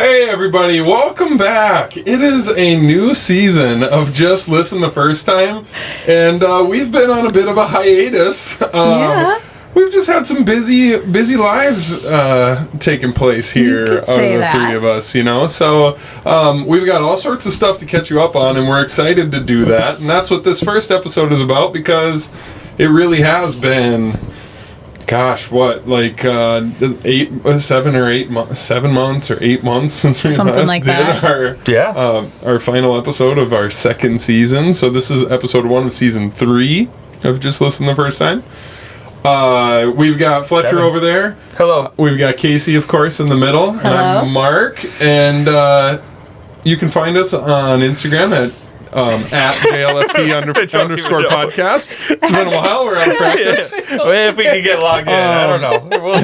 Hey everybody, welcome back. It is a new season of Just Listen the First Time, and we've been on a bit of a hiatus. We've just had some busy lives taking place here out of the three of us, you know. So we've got all sorts of stuff to catch you up on, and we're excited to do that. And that's what this first episode is about, because it really has been... Gosh, what, like 7 months or 8 months since we Something last like did that. our final episode of our second season. So this is episode 1 of season 3 of Just Listen the First Time. We've got Fletcher over there. Hello. We've got Casey, of course, in the middle. Hello. And I'm Mark. And you can find us on Instagram at JLFT underscore podcast. It's been a while. We're out of practice. Well, if we can get logged in, I don't know. We'll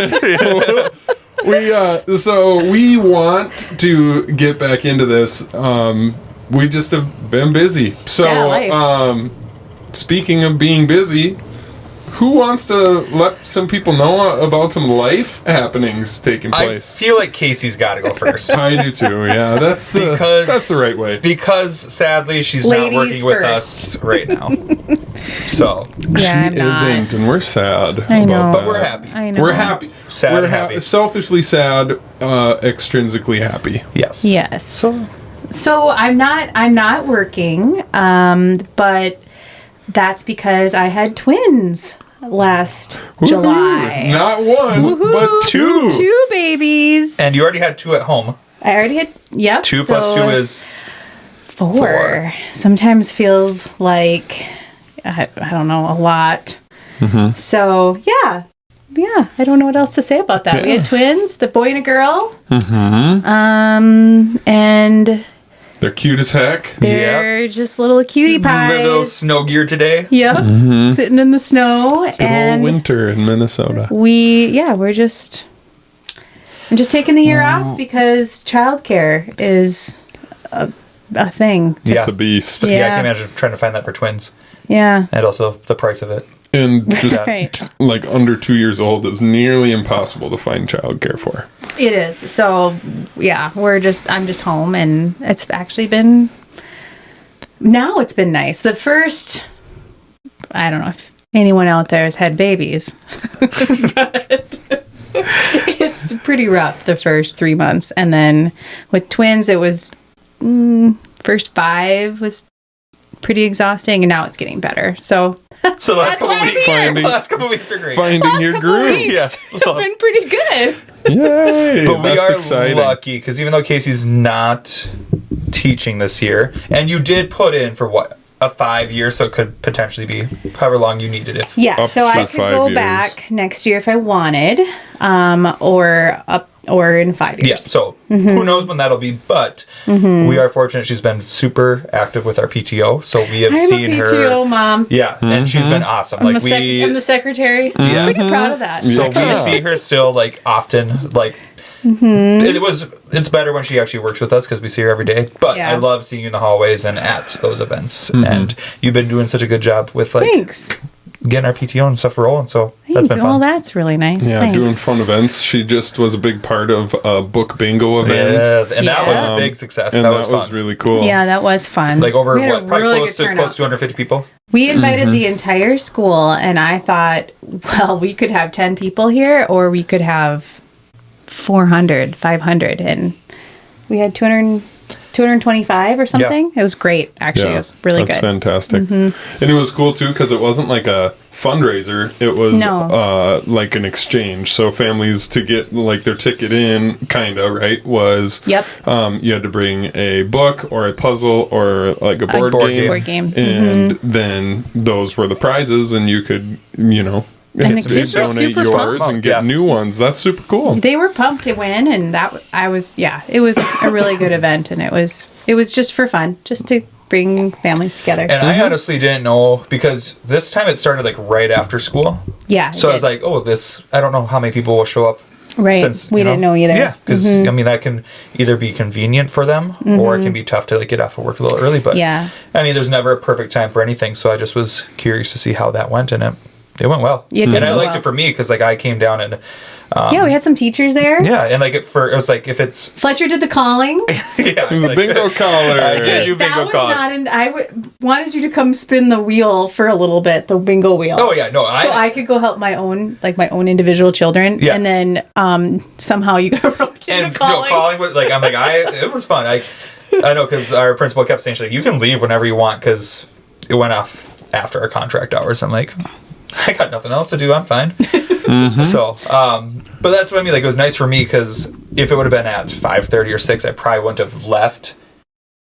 see. So we want to get back into this. We just have been busy. So speaking of being busy, who wants to let some people know about some life happenings taking place? I feel like Casey's got to go first. I do too. Yeah, that's the right way. Because sadly, she's Ladies not working with us right now. So Yeah, she isn't, and we're sad. I know. about but that. we're happy. I know. We're happy. Sad we're and happy. selfishly sad, extrinsically happy. Yes. Yes. So I'm not working, but that's because I had twins last July. Not one, but two. Two babies. And you already had 2 at home. I already had, yep. 2 plus 2 is 4. Sometimes feels like, I don't know, a lot. Mm-hmm. So, yeah, I don't know what else to say about that. We had twins, the boy and a girl. Mm-hmm. And They're cute as heck. they're just little cutie pies. little snow gear today. Yep, sitting in the snow. Good old winter in Minnesota. I'm just taking the year off because childcare is a thing. Yeah. It's a beast. Yeah, I Yeah. can imagine trying to find that for twins. Yeah. And also the price of it. And just Right. like under 2 years old is nearly impossible to find childcare for. It is. So, yeah, I'm just home, and it's actually been nice. The first, I don't know if anyone out there has had babies, but it's pretty rough the first 3 months. And then with twins, it was, first 5 was pretty exhausting, and now it's getting better. So So the last That's why I'm here. last couple weeks are great. Finding your groove. Yeah. it's been pretty good. Yay! But we That's are exciting. lucky because even though Casey's not teaching this year, and you did put in for a 5 year, so it could potentially be however long you needed. Yeah, Up so to I could 5 go years. back next year if I wanted, or in 5 years. Yeah, so who knows when that'll be, but we are fortunate she's been super active with our PTO, so we have I'm seen a PTO her. mom. Yeah, and she's been awesome. I'm the secretary. I'm pretty proud of that. So Yeah. we see her still often it's better when she actually works with us because we see her every day. But Yeah. I love seeing you in the hallways and at those events, and you've been doing such a good job with Thanks. getting our PTO and stuff rolling. So that's been Well, fun. that's really nice. Yeah, Thanks. doing fun events. She just was a big part of a book bingo event. Yeah, and that was Yeah. a big success. And that was fun. really cool. Yeah, that was fun. Over We had a what? Probably really close good to turnout. 250 people. We invited the entire school, and I thought, well, we could have 10 people here, or we could have 400, 500, and we had 225 or something. It was great, actually. It was really that's good. fantastic. And it was cool too because it wasn't like a fundraiser. It was No. like an exchange. So families to get like their ticket in, right, was Yep. you had to bring a book or a puzzle or like a board game. Board game. And then those were the prizes, and you could, And the kids were donate super yours pumped. and get new ones. That's super cool. They were pumped to win, and it was a really good event, and it was just for fun, just to bring families together. And I honestly didn't know because this time it started right after school. Yeah. So I was like, I don't know how many people will show up. right. Since, We didn't know either. Yeah, because that can either be convenient for them or it can be tough to get off of work a little early. But Yeah. there's never a perfect time for anything. So I just was curious to see how that went, and it went well. It did And I go liked well. it for me because I came down and Yeah, we had some teachers there. Yeah, and like it was like if it's Fletcher did the calling. It was a bingo caller. I can't do That bingo was calling. not wanted you to come spin the wheel for a little bit, the bingo wheel. Oh yeah, no, So I could go help my own individual children. Yeah. And then somehow you got roped into calling. Calling was like it was fun. I know because our principal kept saying, she's like, you can leave whenever you want because it went off after our contract hours. I'm like, I got nothing else to do. I'm fine. So, but that's what I mean. Like, it was nice for me because if it would have been at 5:30 or 6, I probably wouldn't have left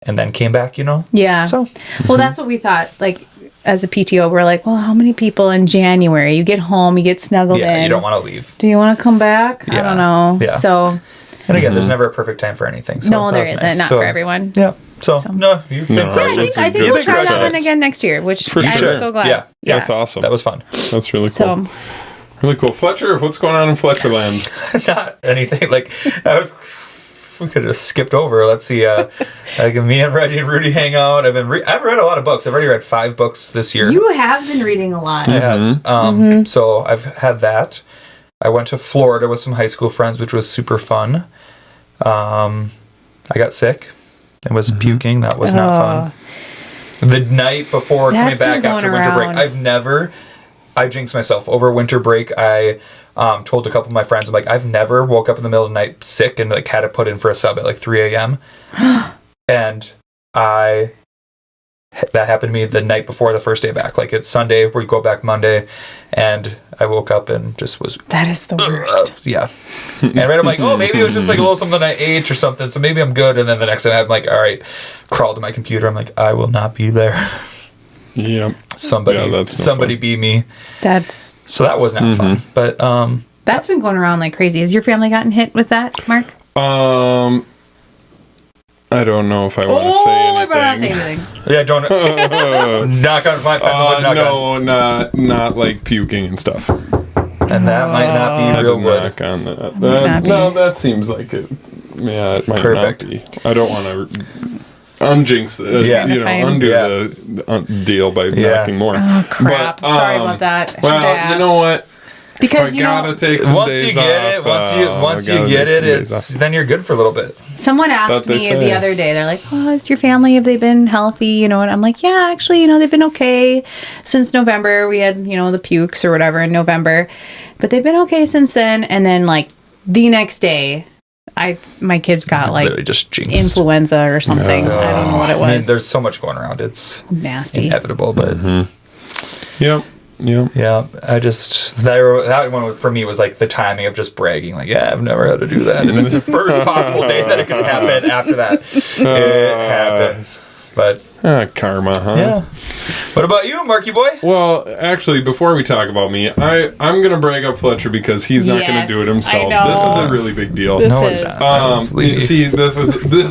and then came back, Yeah. So, well, that's what we thought. Like, as a PTO, we're like, well, how many people in January? You get home, you get snuggled in. You don't want to leave. Do you want to come back? I Yeah. don't know. Yeah. So. And again, there's never a perfect time for anything. So No, there that was isn't. nice. Not So, for everyone. Yeah. So, no, you've been No, crushing. That's a I think good we'll try that success. one again next year, which For I'm sure. so glad. Yeah. That's awesome. That was fun. That's really cool. So, Really cool. Fletcher, what's going on in Fletcherland? Not anything. Like, we could have skipped over. Let's see. Like me and Reggie and Rudy hang out. I've read a lot of books. I've already read 5 books this year. you have been reading a lot. I have. So I've had that. I went to Florida with some high school friends, which was super fun. I got sick. I was puking. That was not fun. The night before That's coming back been after going winter break, around. I jinxed myself. Over winter break, I told a couple of my friends, I'm like, I've never woke up in the middle of the night sick and like had to put in for a sub at like 3 a.m. And that happened to me the night before the first day back. Like it's Sunday, we go back Monday, and I woke up and just was... That is the worst. Yeah. And right, I'm like, oh, maybe it was just like a little something I ate or something, so maybe I'm good. And then the next day I'm like, all right, crawl to my computer. I'm like, I will not be there. Yeah. Somebody fun. be me. So that was not fun. But that's been going around like crazy. Has your family gotten hit with that, Mark? I don't know if I want to say anything. I better not say anything. yeah, don't knock on my pencil. No, not like puking and stuff. And that might not be I real did wood. knock on that. not be. No, that seems like it. Yeah, it might Perfect. not be. I don't want to unjinx the, Yeah. undo the deal by knocking more. Oh, crap. But, Sorry about that. I should've Well, asked. you know what? Because I gotta take some Once days you get off. it, once you gotta get take it, some days off. then you're good for a little bit. someone asked But they me say- the other day, they're like, oh, is your family, have they been healthy? And I'm like, yeah, actually, they've been okay since November. We had, the pukes or whatever in November, but they've been okay since then. And then like the next day, my kids got like Literally just jinxed. influenza or something. I don't know what it was. I mean, there's so much going around. It's nasty. inevitable, but Yep. yeah, I just that one for me was like the timing of just bragging, like, yeah, I've never had to do that, and the first possible day that it could happen. After that, it happens. But Karma, huh? yeah. What about you, Marky boy? Well, actually, before we talk about me, I'm gonna brag up Fletcher because he's not gonna Yes, do it himself. I know. This is a really big deal. This No, is. it's not. See, this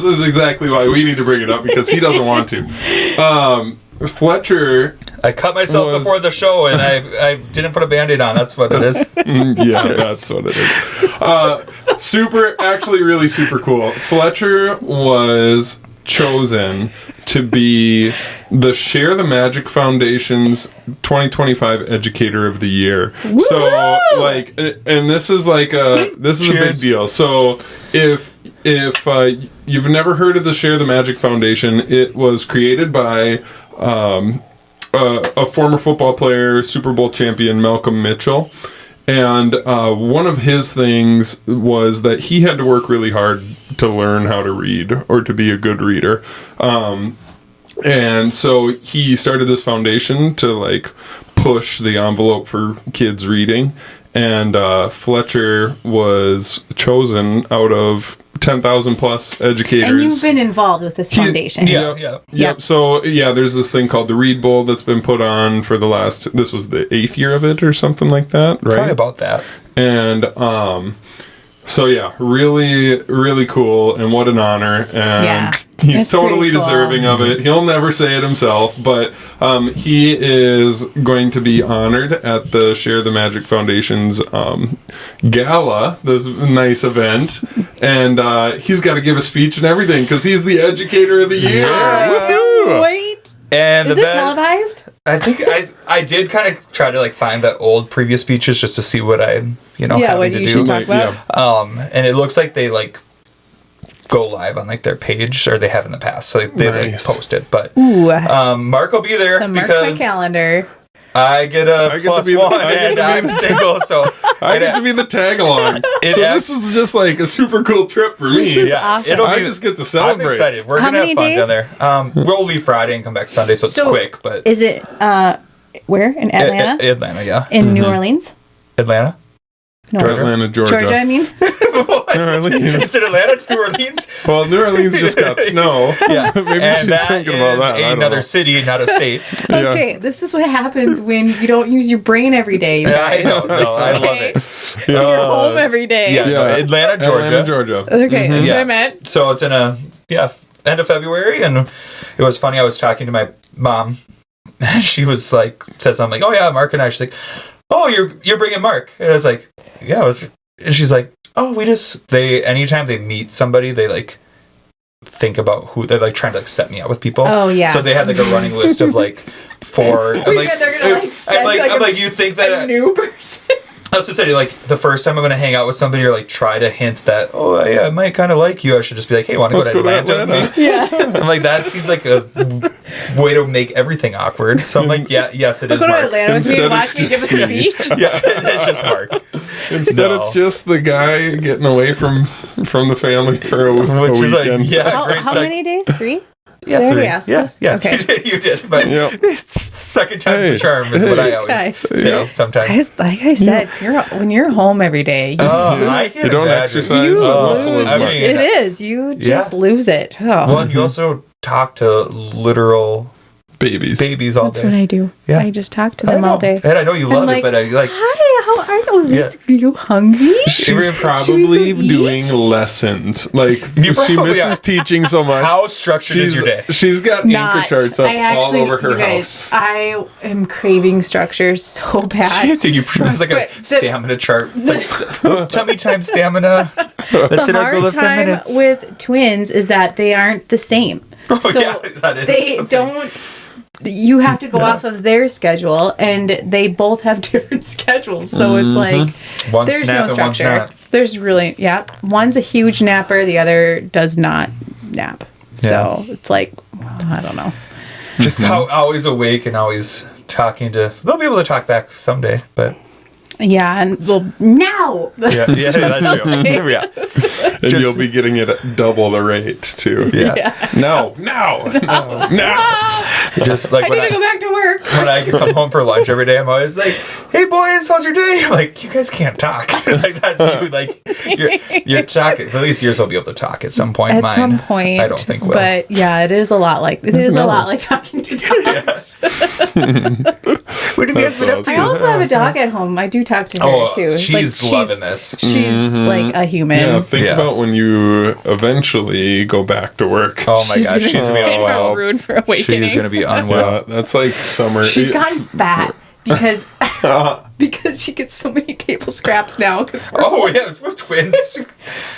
is exactly why we need to bring it up because he doesn't want to. Fletcher, I cut myself before the show, and I didn't put a Band-Aid on. That's what it is. yeah, that's what it is. Actually, really super cool. Fletcher was chosen to be the Share the Magic Foundation's 2025 Educator of the Year. Woo! So, like, and this is a big deal. So, if you've never heard of the Share the Magic Foundation, it was created by a former football player, Super Bowl champion Malcolm Mitchell. And one of his things was that he had to work really hard to learn how to read or to be a good reader. And so he started this foundation to like push the envelope for kids reading. And Fletcher was chosen out of 10,000 plus educators. And you've been involved with this foundation. Yep. So, there's this thing called the Read Bowl that's been put on for this was the 8th year of it or something like that, right? Probably about that. And, so really, really cool, and what an honor, and he's it's totally pretty cool. deserving of it. He'll never say it himself, but he is going to be honored at the Share the Magic Foundation's gala, this nice event, and he's got to give a speech and everything, because he's the Educator of the Year. Wait. And Is it televised? I think I did kind of try to like find the old previous speeches just to see what I what having to you do. should talk about. And it looks like they like go live on like their page, or they have in the past, so they like post it. But Mark will be there So mark because my calendar. I get a +1 and I'm single, so I get to be the tag along. So this is just like a super cool trip for me. This is awesome. It'll be, I just get to celebrate. I'm excited. We're gonna have fun down there. We'll leave Friday and come back Sunday, so it's quick. But is it where in Atlanta? Atlanta, yeah. In New Orleans? Atlanta. Atlanta, Georgia. Georgia, I mean. New Orleans. Is it Atlanta, New Orleans? Well, New Orleans just got snow. Yeah, Maybe and she's thinking about that. Another city, not a state. Okay, this is what happens when you don't use your brain every day, you guys. I know. No, I love it. When you're home every day. Yeah, no, Atlanta, Georgia. Atlanta, Georgia. Okay, that's what I meant. So it's in end of February, and it was funny. I was talking to my mom, and she was like, said something like, "Oh yeah, Mark and I." She's like, "Oh, you're bringing Mark," and I was like, "Yeah." And she's like, "Oh, anytime they meet somebody, they like think about who they're like trying to like set me up with people." Oh yeah. So they had like a running list of like 4. I'm like, they're gonna like set I'm like, you think that a new person. I was just saying, like, the first time I'm going to hang out with somebody or, like, try to hint that, oh, yeah, I might kind of like you, I should just be like, hey, want to go to Atlanta with me? Yeah. I'm like, that seems like a way to make everything awkward. So I'm like, yes, it is Go to Mark. Atlanta with me and watch me give a speech. Yeah, it's just Mark. Instead, it's just the guy getting away from the family for a Which is like, weekend. How many days? 3? Yeah, Did I 3. already ask this? Yeah, Okay. you did. But second time's the charm is what I always say sometimes. Like I said, when you're home every day, you don't exercise. The muscle is much. It is. You just lose it. Oh. Well, and you also talk to literal babies all day. That's what I do. Yeah. I just talk to them all day. And I know you love it, but I like. Hi, how are you? Are you hungry? She's probably doing lessons. Like she misses teaching so much. How structured is your day? She's got anchor charts up all over her house. I am craving structure so bad. You has like a stamina chart. Tummy time stamina. Let's hit our goal of 10 minutes. With twins is that they aren't the same. They don't. You have to go off of their schedule, and they both have different schedules. So it's like there's no structure. There's really one's a huge napper, the other does not nap. So it's like I don't know. Just how always awake and always talking to. They'll be able to talk back someday, but. Yeah, and now. Yeah, that's true. Yeah. And you'll be getting it at double the rate too. Yeah. No. Just like I need to go back to work. When I come home for lunch every day, I'm always like, "Hey boys, how's your day?" I'm like, "You guys can't talk." Like that's you. Like you're talking. At least yours will be able to talk at some point. At some point, I don't think will. But yeah, it is a lot like a lot like talking to dogs. What have you guys been up to? I also have a dog at home. I do talk to her too. She's loving this. She's like a human. Yeah, think about when you eventually go back to work. Oh my gosh, she's gonna be unwell. Rude for awakening. She's gonna be unwell. That's like summer. She's gotten fat because she gets so many table scraps now. Yeah, we're twins.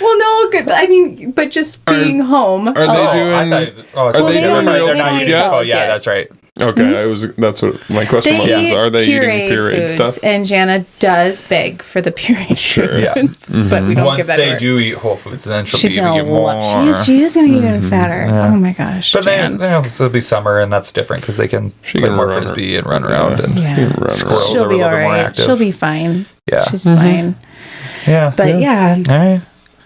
Well, no, good. I mean, but just being home. Are they doing? Are they doing real food yet? Oh yeah, that's right. Okay, that's what my question was. Are they eating pureed stuff? And Jana does beg for the pureed foods, but we don't give that to her. Once they do eat Whole Foods, then she'll be even get more. She is going to get even fatter. Oh my gosh! But then it'll be summer, and that's different because they can play more frisbee and run around, and squirrels are a little bit more active. She'll be fine. Yeah, she's fine. Yeah, but all right.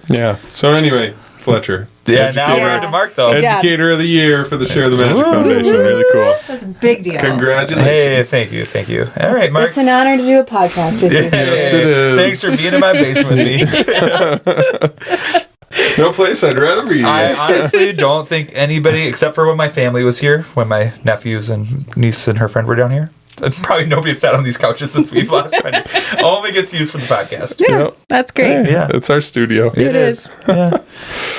Yeah. So anyway, Fletcher. Yeah, now we're into Mark, though. Educator of the Year for the Share the Magic Foundation. Really cool. That's a big deal. Congratulations. Hey, thank you. All right, Mark. It's an honor to do a podcast with you. Yes, it is. Thanks for being in my basement with me. No place I'd rather be. I honestly don't think anybody, except for when my family was here, when my nephews and niece and her friend were down here. Probably nobody sat on these couches since we've last been. Only gets used for the podcast. Yeah, that's great. Hey, it's our studio. It is. Yeah.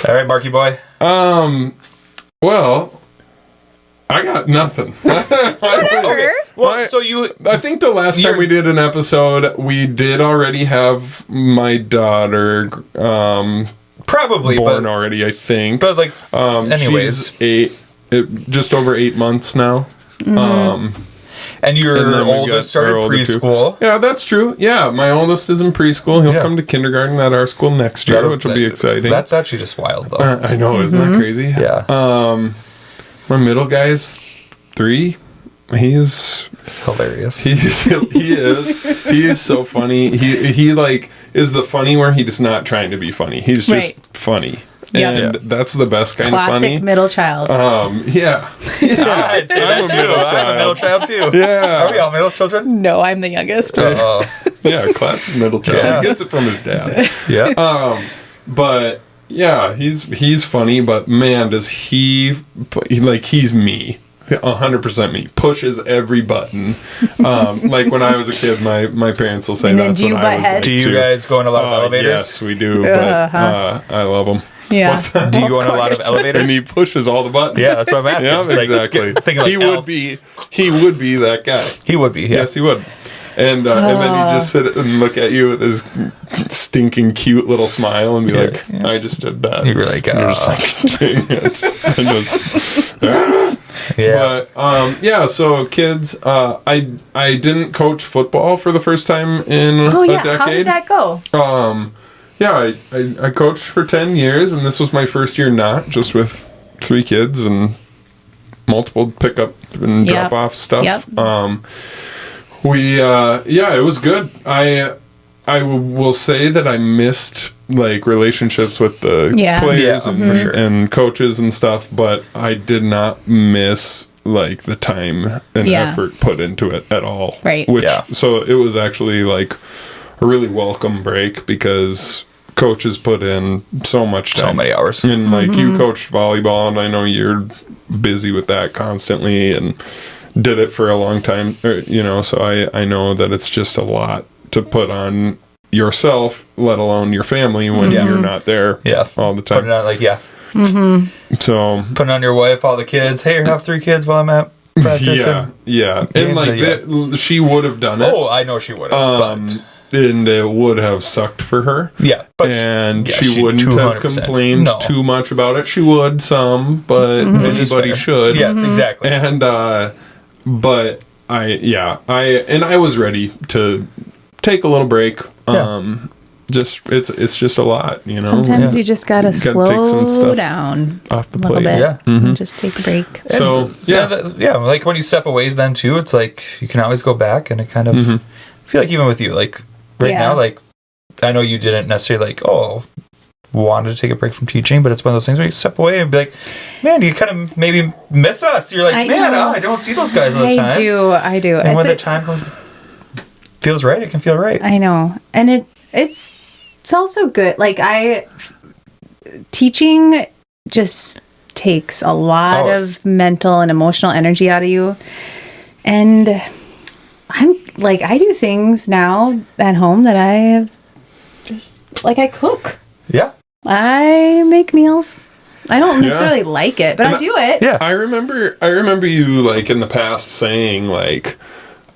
All right, Marky boy. Well, I got nothing. Whatever. Well, I think the last time we did an episode, we did already have my daughter probably born already, I think. But like, anyways, she's just over 8 months now. And your And then we got oldest started our older two. preschool. Yeah, that's true. Yeah, my oldest is in preschool. He'll come to kindergarten at our school next year, which will be exciting. That's actually just wild, though. I know, isn't that crazy? Yeah. My middle guy's 3. He's Hilarious. he is so funny. He like is the funny where he's not trying to be funny. He's just funny. Yep. And that's the best kind Classic of funny. middle child. Yeah. I'd say that too. I'm a middle child, too. Yeah. Are we all middle children? No, I'm the youngest. Yeah, classic middle child. Yeah. He gets it from his dad. Yeah. But yeah, he's funny, but man, does he's me. 100% me. Pushes every button. Like when I was a kid, my parents will say And then that's do you what I butt was heads? like Do you too. guys go in a lot of elevators? Yes, we do. But I love them. Yeah. Do you go in a lot of course. elevators? And he pushes all the buttons. Yeah, that's what I'm asking. Yeah, Like, let's exactly. think like he would be that guy. He would be, yeah. Yes, he would. And then he'd just sit and look at you with his stinking cute little smile and be like, I just did that. You were like, And you're just like, dang it. And just, Yeah. But so kids, I didn't coach football for the first time in Oh, yeah. a decade. How did that go? Yeah, I coached for 10 years, and this was my first year not, just with 3 kids and multiple pickup and drop off stuff. Yep. It was good. I will say that I missed like relationships with the players and, for sure. and coaches and stuff, but I did not miss like the time and effort put into it at all. Right. So it was actually like a really welcome break because coaches put in so much time. So many hours. And like you coached volleyball, and I know you're busy with that constantly and did it for a long time, so I know that it's just a lot to put on yourself, let alone your family when you're not there all the time. Put it on, like, So put it on your wife, all the kids. Hey, have 3 kids while I'm at practice. and like she would have done it. Oh, I know she would have. And it would have sucked for her. Yeah, but she wouldn't have 200%. complained too much about it. She would some, but anybody should. Yes, exactly. And but I was ready to take a little break. It's just a lot, Sometimes you just gotta take some slow stuff down off the a little plate. bit Yeah. and just take a break. So like when you step away, then too, it's like you can always go back, and it kind of I feel like even with you, like right now, like I know you didn't necessarily like wanted to take a break from teaching, but it's one of those things where you step away and be like, man, you kind of maybe miss us. You're like, I don't see those guys all the time. I do. And when the time comes, feels right, it can feel right. I know. And it's also good. Like teaching just takes a lot of mental and emotional energy out of you. And I'm like, I do things now at home that I have just like I cook. Yeah. I make meals. I don't necessarily like it, but I do it. Yeah. I remember you like in the past saying like,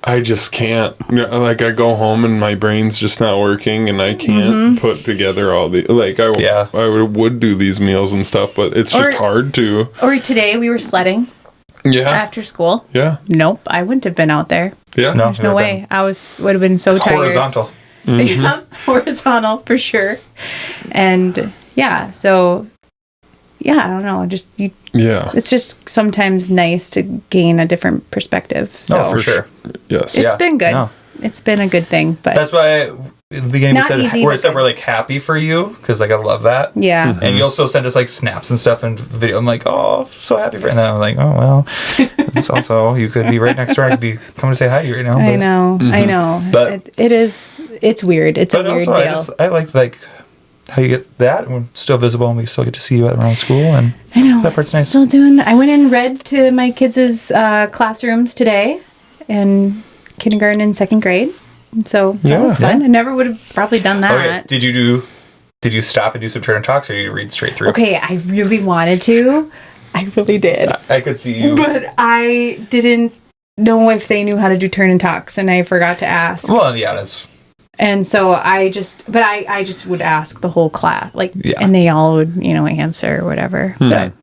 I just can't, like I go home and my brain's just not working and I can't put together all the, like I would do these meals and stuff, but it's just hard to. Or today we were sledding. Yeah. After school. Yeah. Nope. I wouldn't have been out there. Yeah. There's no way. I would have been so tired. Horizontal. Yeah, horizontal for sure. And I don't know. It's just sometimes nice to gain a different perspective. So for sure. Yes. It's been good. No. It's been a good thing, but that's why in the beginning Not we easy, said but we're like happy for you because like I love that. Yeah. And you'll still send us like snaps and stuff and video. I'm like, oh, so happy for you. And then I'm like, oh well. It's also you could be right next door. I could be coming to say hi to you right now. I know. But it's weird. It's a weird deal. I like how you get that and we're still visible and we still get to see you around school and I know that part's nice. I went and read to my kids' classrooms today in kindergarten and 2nd grade. So that was fun. I never would have probably done that. Okay. Did you stop and do some turn and talks or did you read straight through? Okay, I really wanted to. I really did. I could see you. But I didn't know if they knew how to do turn and talks and I forgot to ask. Well, yeah, that's... And so I just would ask the whole class, and they all would, answer or whatever. But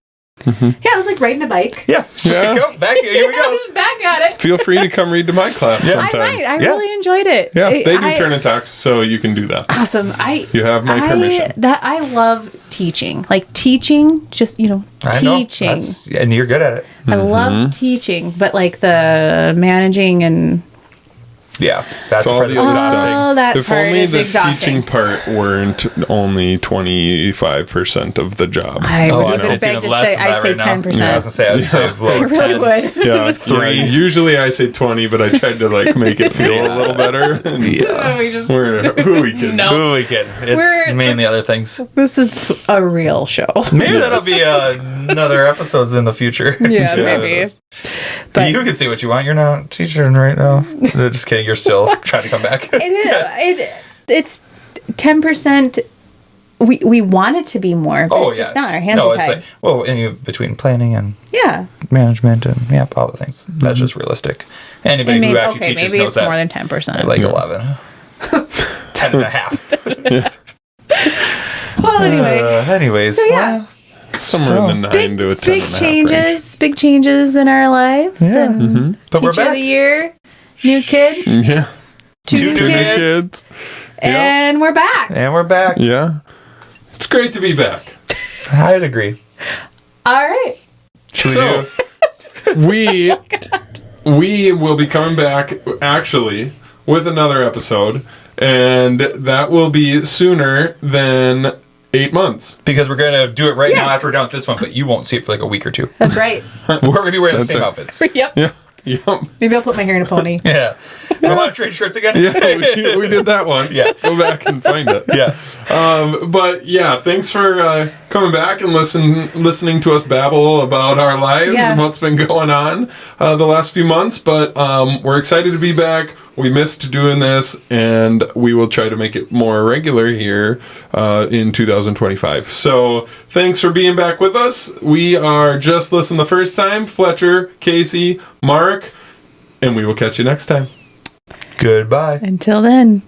Yeah, it was like riding a bike. Yeah. Just Yeah. go back. Here we go. Just back at it. Feel free to come read to my class Yeah. I sometime. might. I Yeah. really enjoyed it. Yeah, they do I- turn attacks, so you can do that. Awesome. You have my permission. I love teaching. Like teaching, just I know. teaching. And you're good at it. I love teaching, but like the managing and Yeah. That's It's all the part other that's stuff. oh, that If part only is the exhausting. teaching part weren't only 25% of the job. I Oh, would I'd even say beg even to less say than that I'd say right now. 10%. Yeah, I was gonna say I'd say I well, really 10. would. Yeah, 3. yeah, usually I say 20, but I tried to like make it feel a little better. And We just who we kidding? No. Who we kidding? It's mainly other things. This is a real show. Maybe that'll be another episodes in the future. Yeah, maybe. But you can see what you want. You're not teaching right now. No, just kidding. You're still trying to come back. it's 10%. We want it to be more, but it's just not. Our hands are tied. Between planning and Yeah. management and all the things. That's just realistic. Anybody Maybe, who actually teaches maybe knows it's that. more than 10%. Like 11. 10 and a half. Well, anyway. Anyways. So, yeah. Somewhere in the 9 to a 10 Big and a half changes. Big changes in our lives. Yeah. And But we're teacher of back. the year. New kid. range. Yeah. Two new new kids. Kids. And we're back. And we're back. Yeah. It's great to be back. I'd agree. All right. Should So, we will be coming back actually with another episode, and that will be sooner than 8 months. Because we're going to do it right now Yes. after we're done with this one, but you won't see it for like a week or two. That's right. We're going to be wearing the That's same right. outfits. Yep. Yeah. Yep. Maybe I'll put my hair in a pony. Yeah. You want to trade shirts again? Yeah, we did that once. Yeah. Go back and find it. Yeah. But yeah, thanks for coming back and listening to us babble about our lives Yeah. and what's been going on the last few months. But we're excited to be back. We missed doing this, and we will try to make it more regular here in 2025. So thanks for being back with us. We are Just Listen the First Time. Fletcher, Casey, Mark, and we will catch you next time. Goodbye. Until then.